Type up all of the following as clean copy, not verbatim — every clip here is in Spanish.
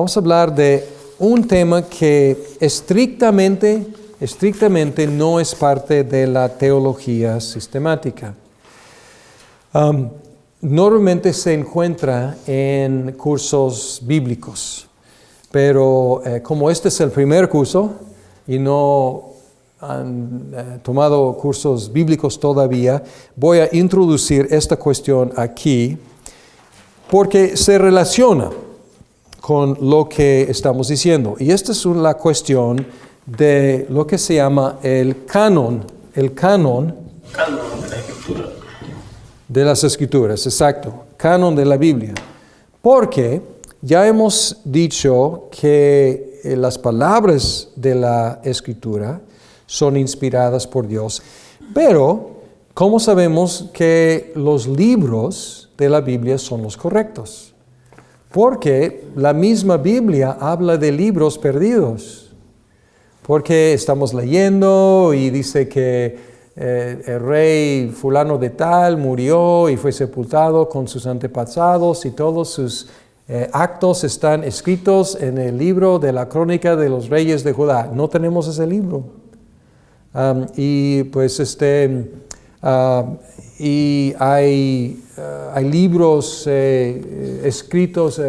vamos a hablar de un tema que estrictamente no es parte de la teología sistemática. Normalmente se encuentra en cursos bíblicos, pero como este es el primer curso y no han tomado cursos bíblicos todavía, voy a introducir esta cuestión aquí porque se relaciona con lo que estamos diciendo. Y esta es la cuestión de lo que se llama el canon de las Escrituras, exacto, canon de la Biblia. Porque ya hemos dicho que las palabras de la Escritura son inspiradas por Dios, pero ¿cómo sabemos que los libros de la Biblia son los correctos? Porque la misma Biblia habla de libros perdidos. Porque estamos leyendo y dice que el rey fulano de tal murió y fue sepultado con sus antepasados y todos sus actos están escritos en el libro de la crónica de los reyes de Judá. No tenemos ese libro. Y hay libros escritos,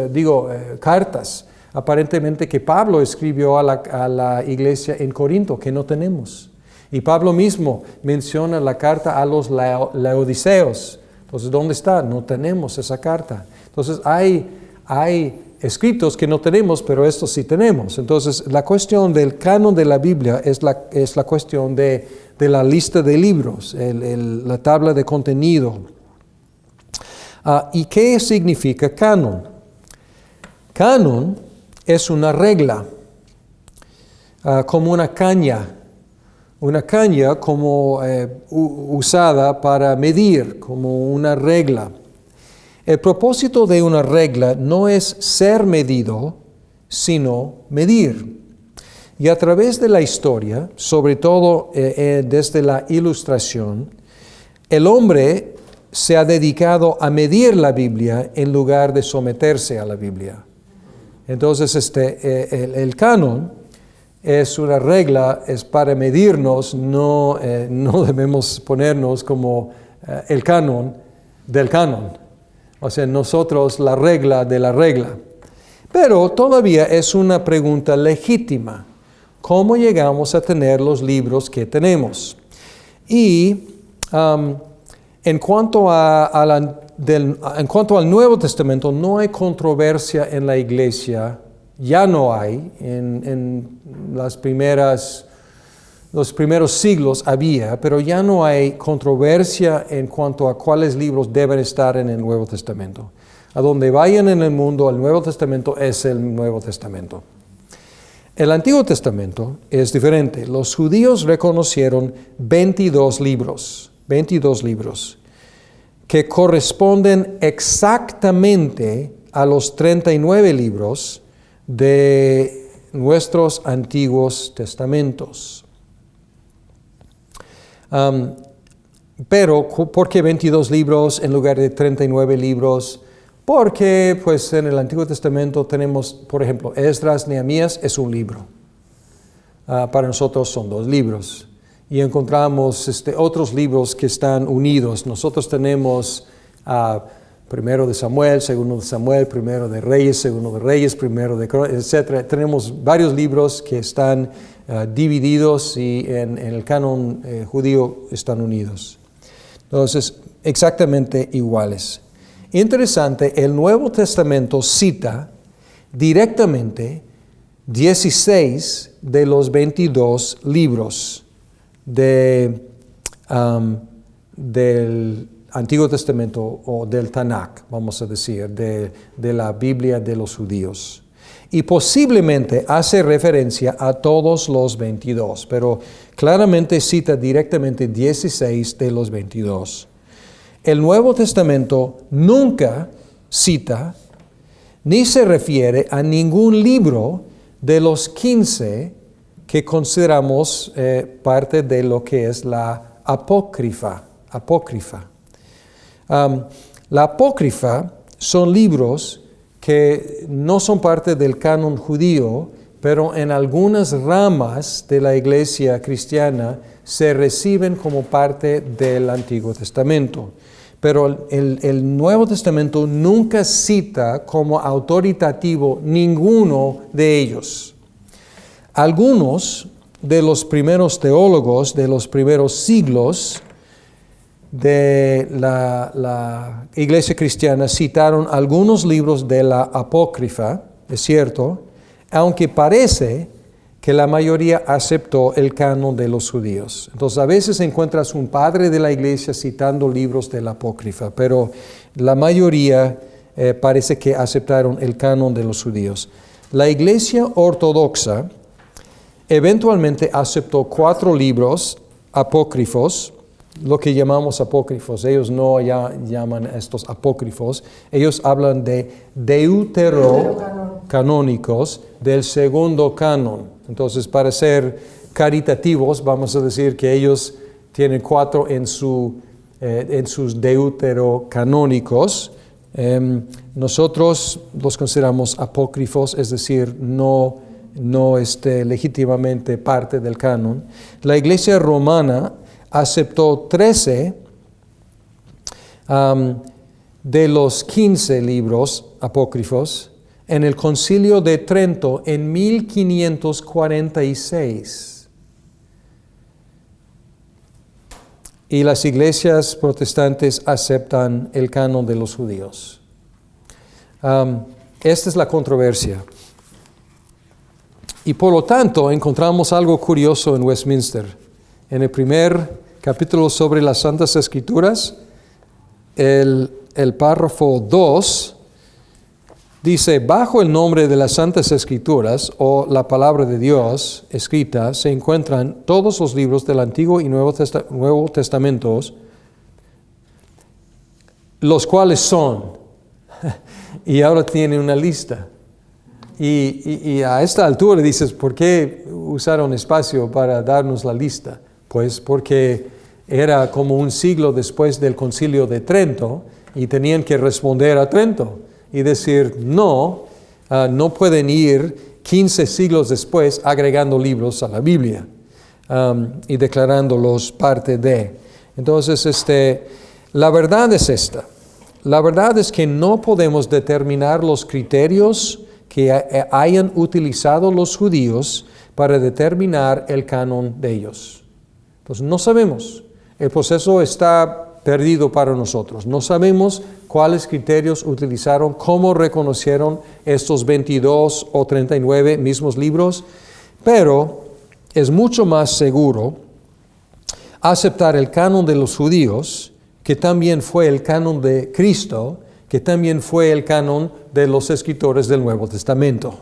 cartas, aparentemente que Pablo escribió a la iglesia en Corinto, que no tenemos. Y Pablo mismo menciona la carta a los laodiceos. Entonces, ¿dónde está? No tenemos esa carta. Entonces, hay escritos que no tenemos, pero estos sí tenemos. Entonces, la cuestión del canon de la Biblia es la cuestión de la lista de libros, la tabla de contenido. ¿Y qué significa canon? Canon es una regla, como una caña como usada para medir, como una regla. El propósito de una regla no es ser medido, sino medir. Y a través de la historia, sobre todo desde la Ilustración, el hombre se ha dedicado a medir la Biblia en lugar de someterse a la Biblia. Entonces, el canon es una regla, es para medirnos, no debemos ponernos como el canon del canon. O sea, nosotros la regla de la regla. Pero todavía es una pregunta legítima. ¿Cómo llegamos a tener los libros que tenemos? Y en cuanto al Nuevo Testamento, no hay controversia en la iglesia. Ya no hay, en los primeros siglos había, pero ya no hay controversia en cuanto a cuáles libros deben estar en el Nuevo Testamento. A donde vayan en el mundo, el Nuevo Testamento es el Nuevo Testamento. El Antiguo Testamento es diferente. Los judíos reconocieron 22 libros, que corresponden exactamente a los 39 libros de nuestros antiguos testamentos. Pero, ¿por qué 22 libros en lugar de 39 libros? Porque, pues, en el Antiguo Testamento tenemos, por ejemplo, Esdras, Nehemías es un libro. Para nosotros son 2 libros. Y encontramos otros libros que están unidos. Nosotros tenemos Primero de Samuel, Segundo de Samuel, Primero de Reyes, Segundo de Reyes, Primero de Crónicas, etc. Tenemos varios libros que están divididos y en el canon judío están unidos. Entonces, exactamente iguales. Interesante, el Nuevo Testamento cita directamente 16 de los 22 libros del Antiguo Testamento o del Tanakh, vamos a decir, de la Biblia de los judíos. Y posiblemente hace referencia a todos los 22, pero claramente cita directamente 16 de los 22. El Nuevo Testamento nunca cita ni se refiere a ningún libro de los 15 que consideramos parte de lo que es la apócrifa. La apócrifa son libros que no son parte del canon judío, pero en algunas ramas de la iglesia cristiana se reciben como parte del Antiguo Testamento. Pero el Nuevo Testamento nunca cita como autoritativo ninguno de ellos. Algunos de los primeros teólogos de los primeros siglos de la iglesia cristiana citaron algunos libros de la apócrifa, es cierto, aunque parece que la mayoría aceptó el canon de los judíos. Entonces, a veces encuentras un padre de la iglesia citando libros de la apócrifa, pero la mayoría parece que aceptaron el canon de los judíos. La iglesia ortodoxa eventualmente aceptó 4 libros apócrifos, lo que llamamos apócrifos. Ellos no llaman estos apócrifos. Ellos hablan de deuterocanónicos del segundo canon. Entonces, para ser caritativos, vamos a decir que ellos tienen 4 en sus deuterocanónicos. Nosotros los consideramos apócrifos, es decir, no legítimamente parte del canon. La iglesia romana aceptó 13 de los 15 libros apócrifos en el Concilio de Trento en 1546. Y las iglesias protestantes aceptan el canon de los judíos. Esta es la controversia. Y por lo tanto encontramos algo curioso en Westminster. En el primer capítulo sobre las Santas Escrituras, el párrafo 2 dice: bajo el nombre de las Santas Escrituras o la palabra de Dios escrita se encuentran todos los libros del Antiguo y Nuevo Testamentos, los cuales son, y ahora tiene una lista. Y a esta altura dices, ¿por qué usaron espacio para darnos la lista? Pues porque era como un siglo después del Concilio de Trento y tenían que responder a Trento y decir, no pueden ir 15 siglos después agregando libros a la Biblia y declarándolos parte de. Entonces, la verdad es esta. La verdad es que no podemos determinar los criterios que hayan utilizado los judíos para determinar el canon de ellos. Entonces, no sabemos. El proceso está perdido para nosotros. No sabemos cuáles criterios utilizaron, cómo reconocieron estos 22 o 39 mismos libros, pero es mucho más seguro aceptar el canon de los judíos, que también fue el canon de Cristo, que también fue el canon de los escritores del Nuevo Testamento.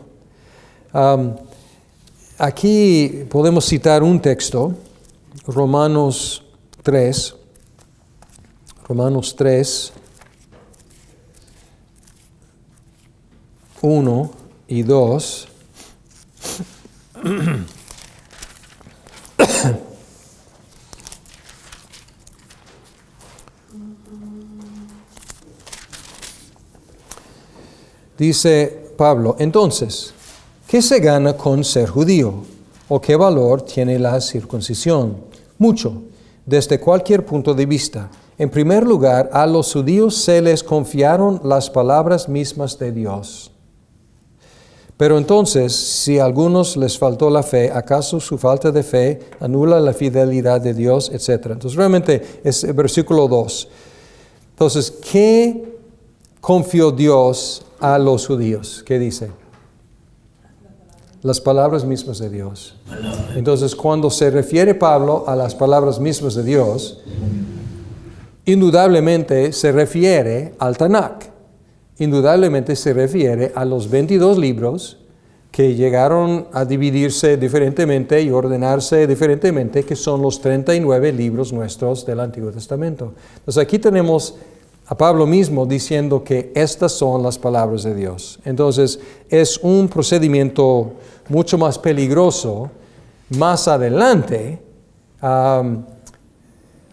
Aquí podemos citar un texto, Romanos 3, 1 y 2. Dice Pablo, entonces, ¿qué se gana con ser judío? ¿O qué valor tiene la circuncisión? Mucho, desde cualquier punto de vista. En primer lugar, a los judíos se les confiaron las palabras mismas de Dios. Pero entonces, si a algunos les faltó la fe, ¿acaso su falta de fe anula la fidelidad de Dios, etcétera? Entonces, realmente es el versículo 2. Entonces, ¿qué confió Dios a los judíos? ¿Qué dice? Las palabras mismas de Dios. Entonces, cuando se refiere Pablo a las palabras mismas de Dios, indudablemente se refiere al Tanakh. Indudablemente se refiere a los 22 libros que llegaron a dividirse diferentemente y ordenarse diferentemente, que son los 39 libros nuestros del Antiguo Testamento. Entonces, aquí tenemos a Pablo mismo diciendo que estas son las palabras de Dios. Entonces, es un procedimiento mucho más peligroso más adelante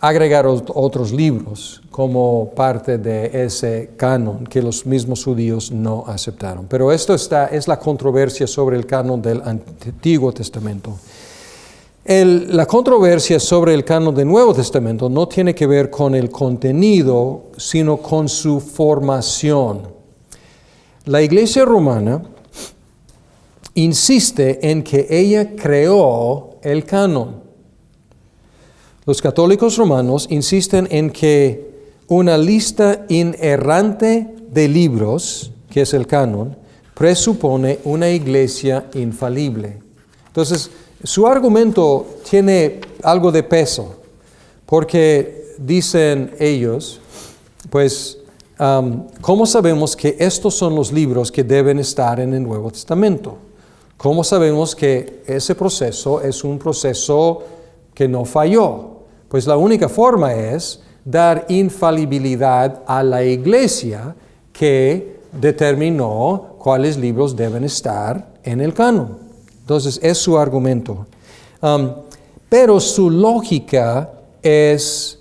agregar otros libros como parte de ese canon que los mismos judíos no aceptaron. Pero esto es la controversia sobre el canon del Antiguo Testamento. La controversia sobre el canon del Nuevo Testamento no tiene que ver con el contenido, sino con su formación. La Iglesia romana insiste en que ella creó el canon. Los católicos romanos insisten en que una lista inerrante de libros, que es el canon, presupone una iglesia infalible. Entonces, su argumento tiene algo de peso, porque dicen ellos, pues, ¿cómo sabemos que estos son los libros que deben estar en el Nuevo Testamento? ¿Cómo sabemos que ese proceso es un proceso que no falló? Pues la única forma es dar infalibilidad a la iglesia que determinó cuáles libros deben estar en el canon. Entonces, es su argumento. Pero su lógica es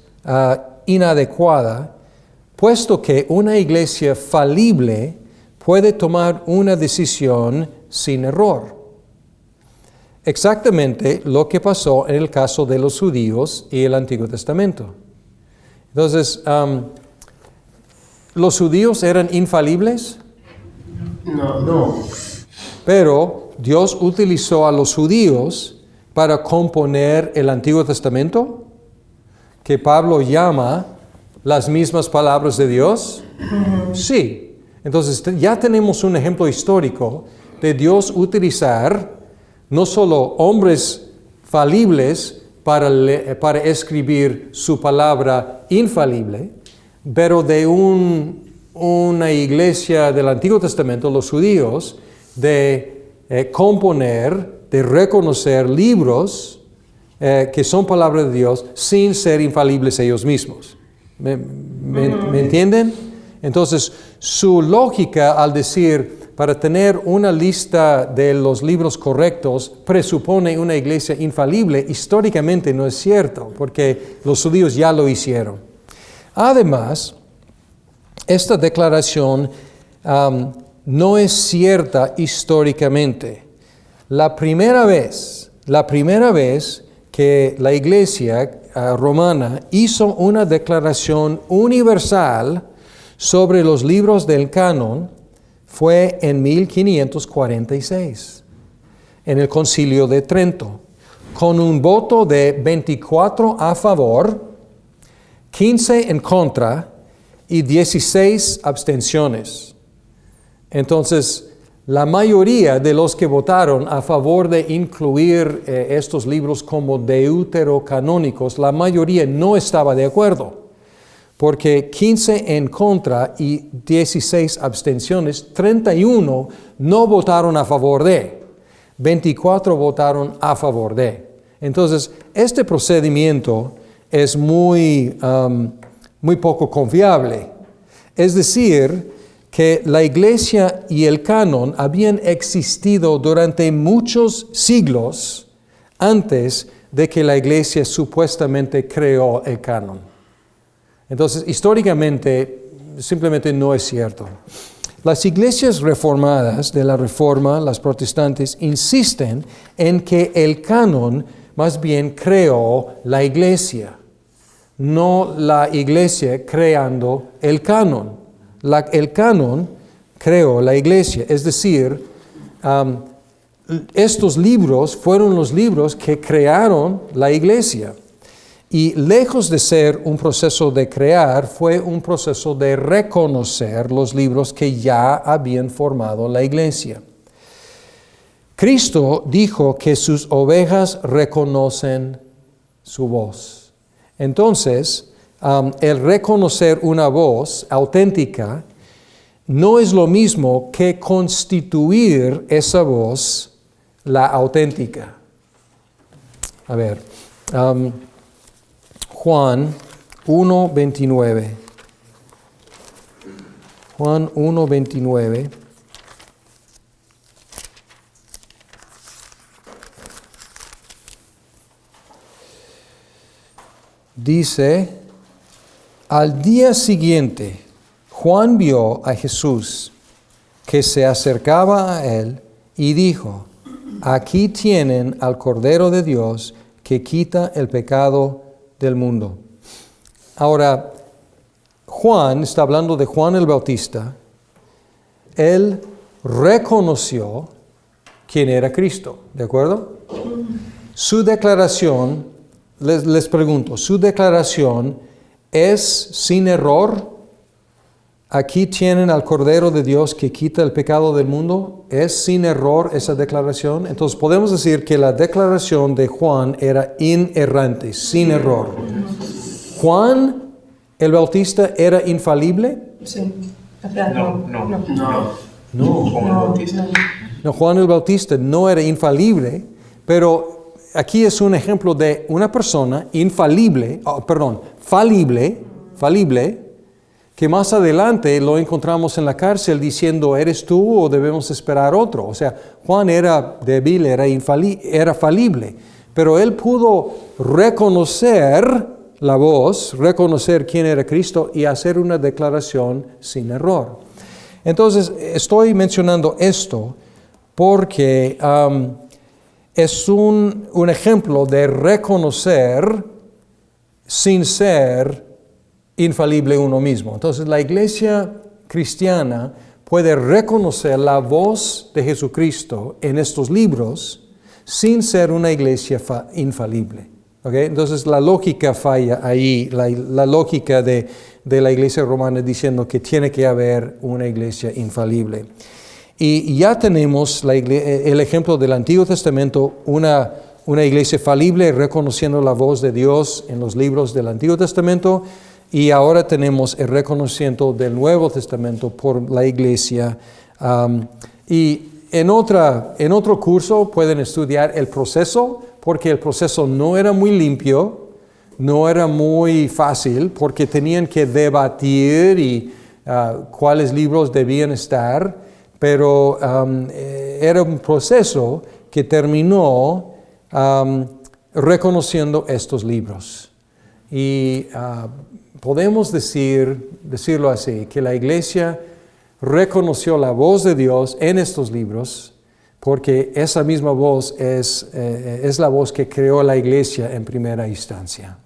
inadecuada, puesto que una iglesia falible puede tomar una decisión sin error. Exactamente lo que pasó en el caso de los judíos y el Antiguo Testamento. Entonces, ¿los judíos eran infalibles? No. Pero Dios utilizó a los judíos para componer el Antiguo Testamento, que Pablo llama las mismas palabras de Dios. Sí. Entonces, ya tenemos un ejemplo histórico de Dios utilizar no solo hombres falibles para escribir su palabra infalible, pero de una iglesia del Antiguo Testamento, los judíos, de componer, de reconocer libros que son palabra de Dios sin ser infalibles ellos mismos. ¿Me entienden? Entonces, su lógica al decir, para tener una lista de los libros correctos, presupone una iglesia infalible, históricamente no es cierto, porque los judíos ya lo hicieron. Además, esta declaración no es cierta históricamente. La primera vez que la iglesia romana hizo una declaración universal sobre los libros del canon fue en 1546, en el Concilio de Trento, con un voto de 24 a favor, 15 en contra y 16 abstenciones. Entonces, la mayoría de los que votaron a favor de incluir estos libros como deuterocanónicos, la mayoría no estaba de acuerdo. Porque 15 en contra y 16 abstenciones, 31 no votaron a favor de, 24 votaron a favor de. Entonces, este procedimiento es muy poco confiable. Es decir, que la iglesia y el canon habían existido durante muchos siglos antes de que la iglesia supuestamente creó el canon. Entonces, históricamente, simplemente no es cierto. Las iglesias reformadas de la Reforma, las protestantes, insisten en que el canon más bien creó la iglesia, no la iglesia creando el canon. El canon creó la iglesia, es decir, estos libros fueron los libros que crearon la iglesia. Y lejos de ser un proceso de crear, fue un proceso de reconocer los libros que ya habían formado la iglesia. Cristo dijo que sus ovejas reconocen su voz. Entonces, el reconocer una voz auténtica no es lo mismo que constituir esa voz la auténtica. A ver, Juan 1:29. Juan 1:29. Dice, al día siguiente, Juan vio a Jesús que se acercaba a él y dijo, aquí tienen al Cordero de Dios que quita el pecado del mundo. Ahora, Juan, está hablando de Juan el Bautista, él reconoció quién era Cristo, ¿de acuerdo? Su declaración, les pregunto, ¿su declaración es sin error? Aquí tienen al Cordero de Dios que quita el pecado del mundo. ¿Es sin error esa declaración? Entonces podemos decir que la declaración de Juan era inerrante, sin error. ¿Juan el Bautista era infalible? Sí. No, Juan el Bautista no era infalible, pero aquí es un ejemplo de una persona falible, que más adelante lo encontramos en la cárcel diciendo, ¿eres tú o debemos esperar otro? O sea, Juan era débil, era falible, pero él pudo reconocer la voz, reconocer quién era Cristo y hacer una declaración sin error. Entonces, estoy mencionando esto porque es un ejemplo de reconocer sin ser infalible uno mismo. Entonces, la iglesia cristiana puede reconocer la voz de Jesucristo en estos libros sin ser una iglesia infalible. ¿Okay? Entonces, la lógica falla ahí, la lógica de la iglesia romana diciendo que tiene que haber una iglesia infalible. Y ya tenemos el ejemplo del Antiguo Testamento, una iglesia falible reconociendo la voz de Dios en los libros del Antiguo Testamento, y ahora tenemos el reconocimiento del Nuevo Testamento por la iglesia. Y en otro curso pueden estudiar el proceso, porque el proceso no era muy limpio, no era muy fácil, porque tenían que debatir y cuáles libros debían estar, pero era un proceso que terminó reconociendo estos libros. Y podemos decirlo así, que la iglesia reconoció la voz de Dios en estos libros, porque esa misma voz es la voz que creó la iglesia en primera instancia.